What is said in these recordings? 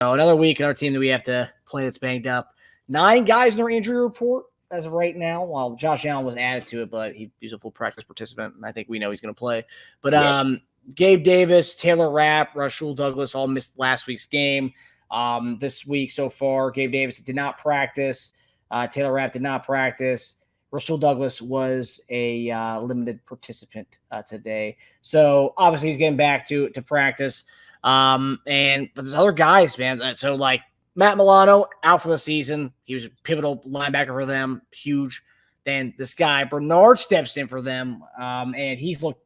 another week, another team that we have to play that's banged up. 9 guys in their injury report as of right now. Well, Josh Allen was added to it, but he's a full practice participant, and I think we know he's going to play. But Gabe Davis, Taylor Rapp, Rasul Douglas all missed last week's game. This week so far, Gabe Davis did not practice. Taylor Rapp did not practice. Rasul Douglas was a limited participant today. So obviously he's getting back to practice. But there's other guys, man. So like Matt Milano out for the season. He was a pivotal linebacker for them. Huge. Then this guy, Bernard, steps in for them. And he's looked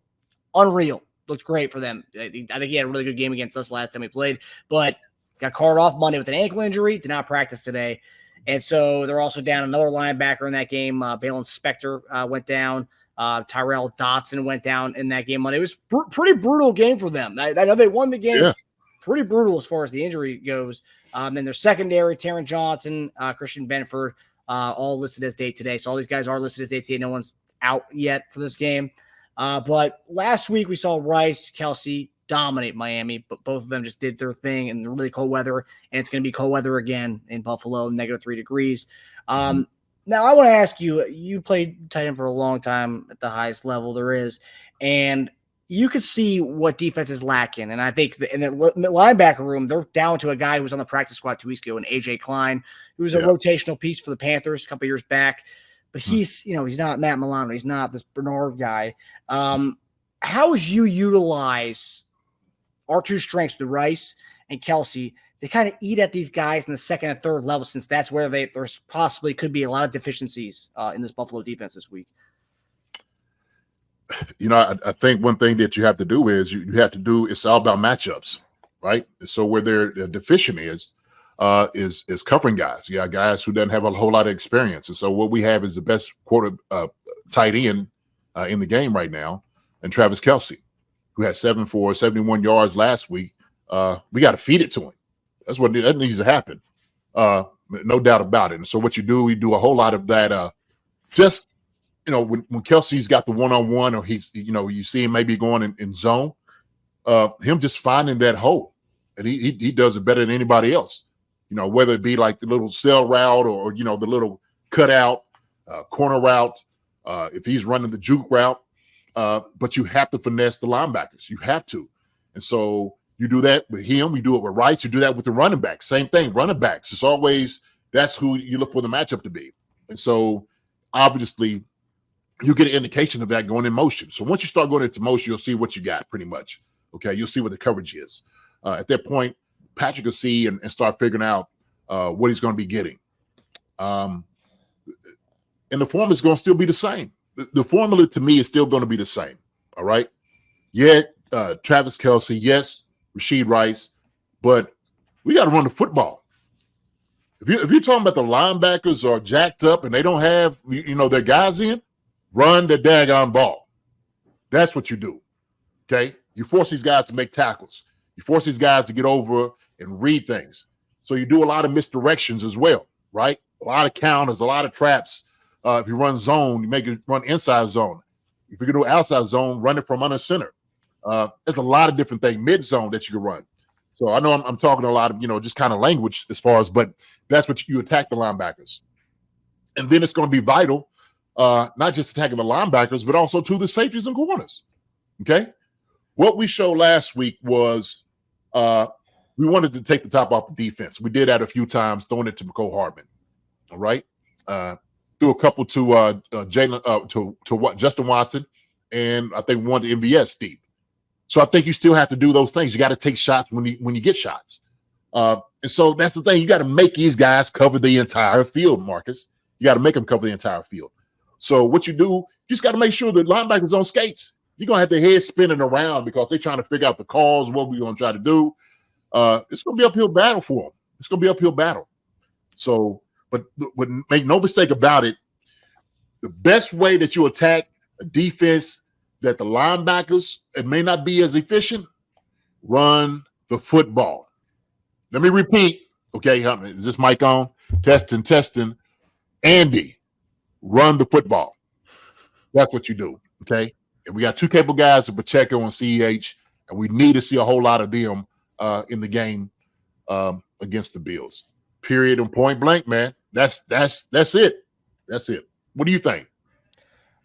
unreal. Looked great for them. I think he had a really good game against us last time we played, but got carted off Monday with an ankle injury. Did not practice today. And so they're also down another linebacker in that game. Balin Spector went down. Tyrell Dotson went down in that game Monday. It was pretty brutal game for them. I know they won the game. Yeah. Pretty brutal as far as the injury goes. Then their secondary, Taron Johnson, Christian Benford, all listed as day today. So all these guys are listed as day today. No one's out yet for this game. But last week we saw Rice, Kelce dominate Miami, but both of them just did their thing in the really cold weather, and it's going to be cold weather again in Buffalo, -3 degrees. Now I want to ask you, you played tight end for a long time at the highest level there is, and you could see what defense is lacking. And I think in the linebacker room, they're down to a guy who was on the practice squad 2 weeks ago, and AJ Klein, who was a rotational piece for the Panthers a couple years back. But he's not Matt Milano. He's not this Bernard guy. How would you utilize our two strengths, the Rice and Kelce, to kind of eat at these guys in the second and third level, since that's where there's possibly could be a lot of deficiencies in this Buffalo defense this week? I think one thing that you have to do is it's all about matchups, right? So where their deficient is covering guys. You got guys who doesn't have a whole lot of experience. And so what we have is the best tight end in the game right now, and Travis Kelce, who had 7 for 71 yards last week. We got to feed it to him. That's what that needs to happen. No doubt about it. And so what we do a whole lot of that. When Kelce's got the one-on-one, or he's, you see him maybe going in zone, him just finding that hole, and he does it better than anybody else. Whether it be like the little cell route or the little cutout, corner route, if he's running the juke route. But you have to finesse the linebackers. You have to. And so you do that with him. You do it with Rice. You do that with the running backs. Same thing, running backs. It's always, that's who you look for the matchup to be. And so obviously you get an indication of that going in motion. So once you start going into motion, you'll see what you got pretty much. Okay, you'll see what the coverage is. At that point, Patrick will see and start figuring out what he's going to be getting. And the form is going to still be the same. The formula to me is still going to be the same. All right. Yeah, Travis Kelce, yes, Rashid Rice, but we got to run the football. If you're talking about the linebackers are jacked up and they don't have their guys in, run the daggone ball. That's what you do. Okay. You force these guys to make tackles. You force these guys to get over and read things. So you do a lot of misdirections as well, right? A lot of counters, a lot of traps. If you run zone, you make it run inside zone. If you're going to do outside zone, run it from under center. There's a lot of different things, mid zone that you can run. So I know I'm talking a lot of, just kind of language as far as, but that's what you attack the linebackers. And then it's going to be vital, not just attacking the linebackers, but also to the safeties and corners. Okay. What we showed last week was we wanted to take the top off the defense. We did that a few times, throwing it to McCole Hardman. All right. Threw a couple to Justin Watson, and I think one to MVS deep. So I think you still have to do those things. You got to take shots when you get shots. And so that's the thing. You got to make these guys cover the entire field, Marcus. You got to make them cover the entire field. So what you do, you just got to make sure the linebackers on skates. You're going to have their head spinning around because they're trying to figure out the calls, what we're going to try to do. It's going to be an uphill battle for them. It's going to be an uphill battle. So, but make no mistake about it, the best way that you attack a defense that the linebackers, it may not be as efficient, run the football. Let me repeat. Okay, is this mic on? Testing. Andy, run the football. That's what you do, okay? And we got two capable guys in Pacheco and CEH, and we need to see a whole lot of them in the game. against the Bills. Period and point blank, man. That's it. That's it. What do you think?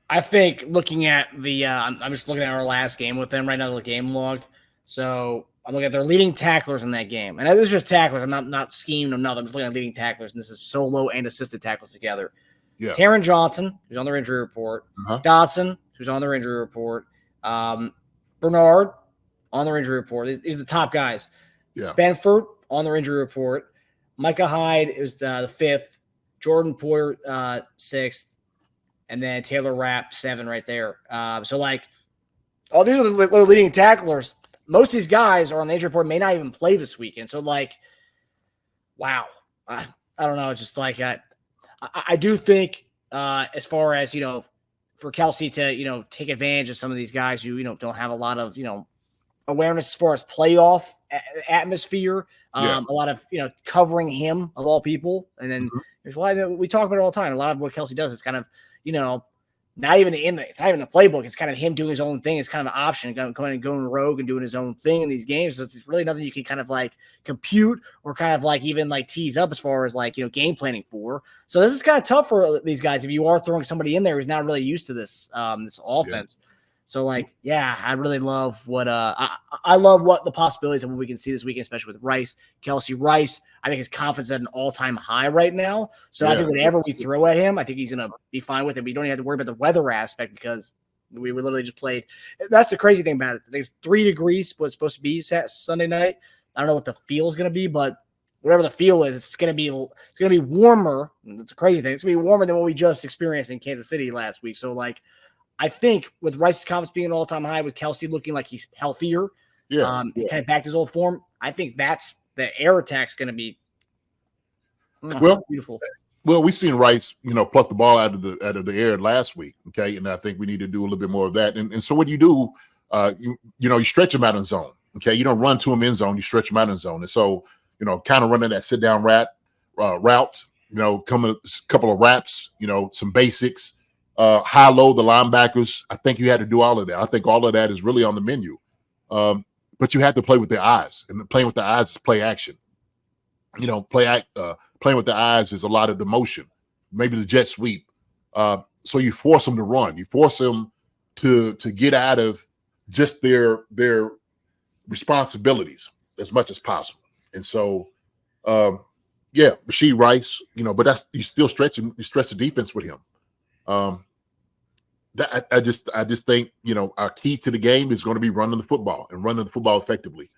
I think looking at the I'm just looking at our last game with them right now, the game log. So I'm looking at their leading tacklers in that game. And this is just tacklers. I'm not scheming or nothing. I'm just looking at leading tacklers, and this is solo and assisted tackles together. Yeah. Taron Johnson, who's on their injury report. Dotson, who's on their injury report. Bernard, on their injury report. These are the top guys. Yeah. Benford, on their injury report. Micah Hyde is the 5th. Jordan Poyer, 6th. And then Taylor Rapp, 7 right there. So, like, all these are the leading tacklers. Most of these guys are on the injury report, may not even play this weekend. So, like, wow. I don't know. It's just like I do think as far as, for Kelce to, take advantage of some of these guys who, don't have a lot of, awareness as far as playoff atmosphere, a lot of, covering him of all people. And then there's a lot of, we talk about it all the time. A lot of what Kelce does is kind of, not even it's not even a playbook. It's kind of him doing his own thing. It's kind of an option, going rogue and doing his own thing in these games. So it's really nothing you can kind of like compute or kind of like even like tease up as far as like, game planning for. So this is kind of tough for these guys if you are throwing somebody in there who's not really used to this this offense. So like, I really love what I love what the possibilities of what we can see this weekend, especially with Kelce Rice. I think his confidence is at an all-time high right now. So I think whatever we throw at him, I think he's going to be fine with it. We don't even have to worry about the weather aspect because we literally just played. That's the crazy thing about it. I think it's 3 degrees, what it's supposed to be Sunday night. I don't know what the feel is going to be, but whatever the feel is, it's going to be warmer. That's a crazy thing. It's going to be warmer than what we just experienced in Kansas City last week. So like, I think with Rice's confidence being an all-time high, with Kelce looking like he's healthier, kind of back to his old form, I think that's the air attack's going to be beautiful. Well, we seen Rice, pluck the ball out of the air last week, okay, and I think we need to do a little bit more of that. And so what do? You stretch him out in zone, okay. You don't run to him in zone, you stretch him out in zone, and so kind of running that sit down route, coming a couple of wraps, some basics. High low the linebackers. I think you had to do all of that. I think all of that is really on the menu. But you have to play with the eyes, and playing with the eyes is play action. Playing with the eyes is a lot of the motion, maybe the jet sweep. So you force them to run. You force them to get out of just their responsibilities as much as possible. And so, Rashee Rice, but that's you still stretch the defense with him. I just think our key to the game is going to be running the football and running the football effectively,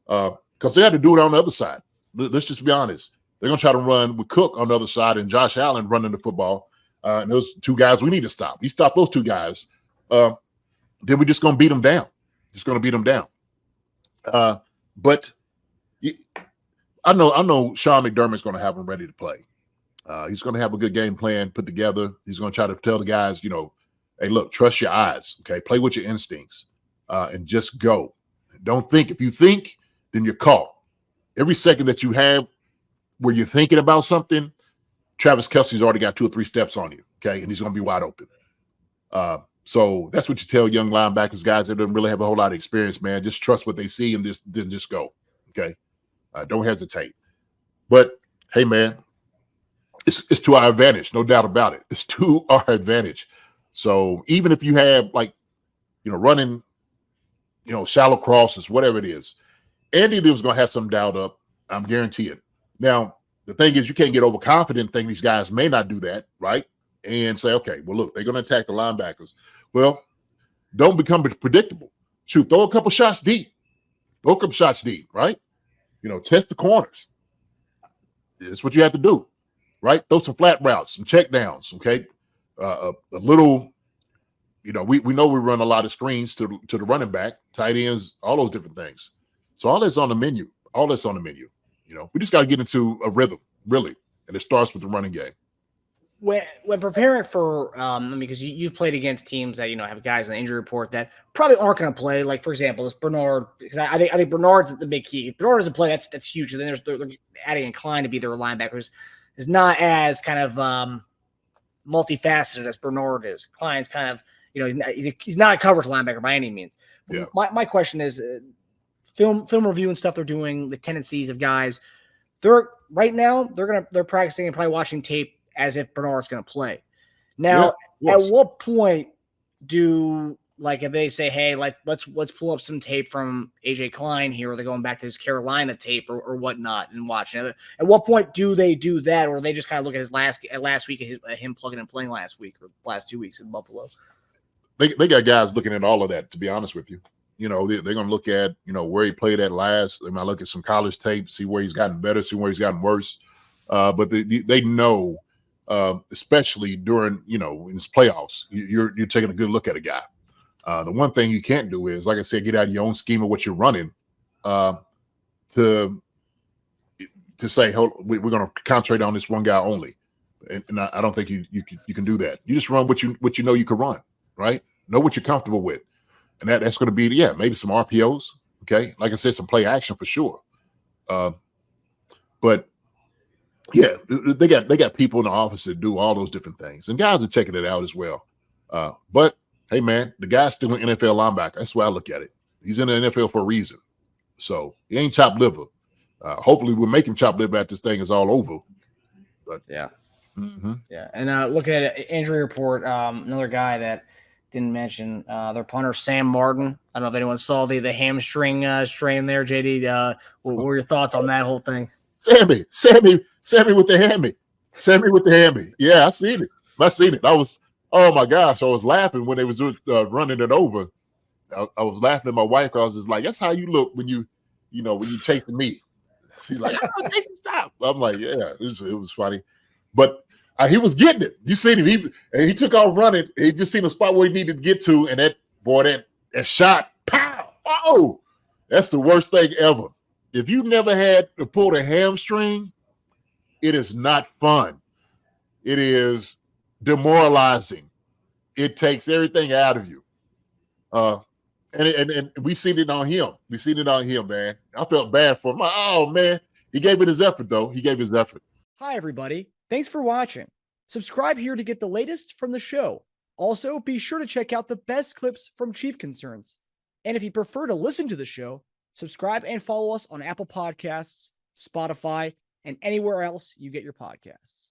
because they had to do it on the other side. Let's just be honest. They're going to try to run with Cook on the other side and Josh Allen running the football. And those 2 guys we need to stop. You stop those 2 guys, then we're just going to beat them down. But I know Sean McDermott's going to have them ready to play. He's going to have a good game plan put together. He's going to try to tell the guys, hey, look, trust your eyes, okay? Play with your instincts and just go. Don't think. If you think, then you're caught. Every second that you have where you're thinking about something, Travis Kelce's already got 2 or 3 steps on you, okay? And he's going to be wide open. So that's what you tell young linebackers, guys that don't really have a whole lot of experience, man. Just trust what they see and then just go, okay? Don't hesitate. But, hey, man, it's to our advantage, no doubt about it. It's to our advantage. So even if you have running, shallow crosses, whatever it is, Andy was going to have some doubt up. I'm guaranteeing. Now, the thing is, you can't get overconfident thinking these guys may not do that, right? And say, okay, well, look, they're going to attack the linebackers. Well, don't become predictable. Shoot, throw a couple shots deep. Right? Test the corners. It's what you have to do, right? Throw some flat routes, some check downs, okay? A little, we know we run a lot of screens to the running back, tight ends, all those different things. So all that's on the menu. We just got to get into a rhythm, really, and it starts with the running game. When preparing for, because you've played against teams that have guys on the injury report that probably aren't going to play. Like for example, this Bernard, because I think Bernard's the big key. If Bernard doesn't play, that's huge. And then they're adding in Klein to be their linebackers is not as kind of multifaceted as Bernard is. Klein's kind of he's not a coverage linebacker by any means. Yeah. My question is film review and stuff they're doing, the tendencies of guys. they're practicing and probably watching tape as if Bernard's going to play. Now, at what point if they say, hey, let's pull up some tape from AJ Klein here, or they're going back to his Carolina tape or whatnot and watching it. At what point do they do that, or they just kind of look at his last week at him plugging and playing last week or last 2 weeks in Buffalo? They got guys looking at all of that, to be honest with you. They're going to look at, where he played at last. They might look at some college tape, see where he's gotten better, see where he's gotten worse. But they know, especially during, in this playoffs, you're taking a good look at a guy. The one thing you can't do is, like I said, get out of your own scheme of what you're running to say, we're going to concentrate on this one guy only. And I don't think you can do that. You just run what you know you can run, right? Know what you're comfortable with. And that's going to be, maybe some RPOs. Okay. Like I said, some play action for sure. But yeah, they got people in the office that do all those different things, and guys are checking it out as well. But hey, man, the guy's still an NFL linebacker. That's the way I look at it. He's in the NFL for a reason. So he ain't chopped liver. Hopefully we'll make him chop liver after this thing is all over. But yeah. Mm-hmm. Yeah. And looking at an injury report, another guy that didn't mention their punter, Sam Martin. I don't know if anyone saw the hamstring strain there, JD. What were your thoughts on that whole thing? Sammy with the hammy. Sammy with the hammy. Yeah, I seen it. Oh my gosh, I was laughing when they was running it over. I was laughing at my wife because I was just like, that's how you look when you chasing me. She's like, stop. I'm like, yeah, it was funny. But he was getting it. You seen him. He took off running. He just seen a spot where he needed to get to, and that shot, pow! Oh, that's the worst thing ever. If you've never had to pull a hamstring, it is not fun. It is demoralizing. It takes everything out of you. And we seen it on him. We seen it on him, man. I felt bad for him. Oh, man. He gave it his effort, though. He gave his effort. Hi, everybody. Thanks for watching. Subscribe here to get the latest from the show. Also, be sure to check out the best clips from Chief Concerns. And if you prefer to listen to the show, subscribe and follow us on Apple Podcasts, Spotify, and anywhere else you get your podcasts.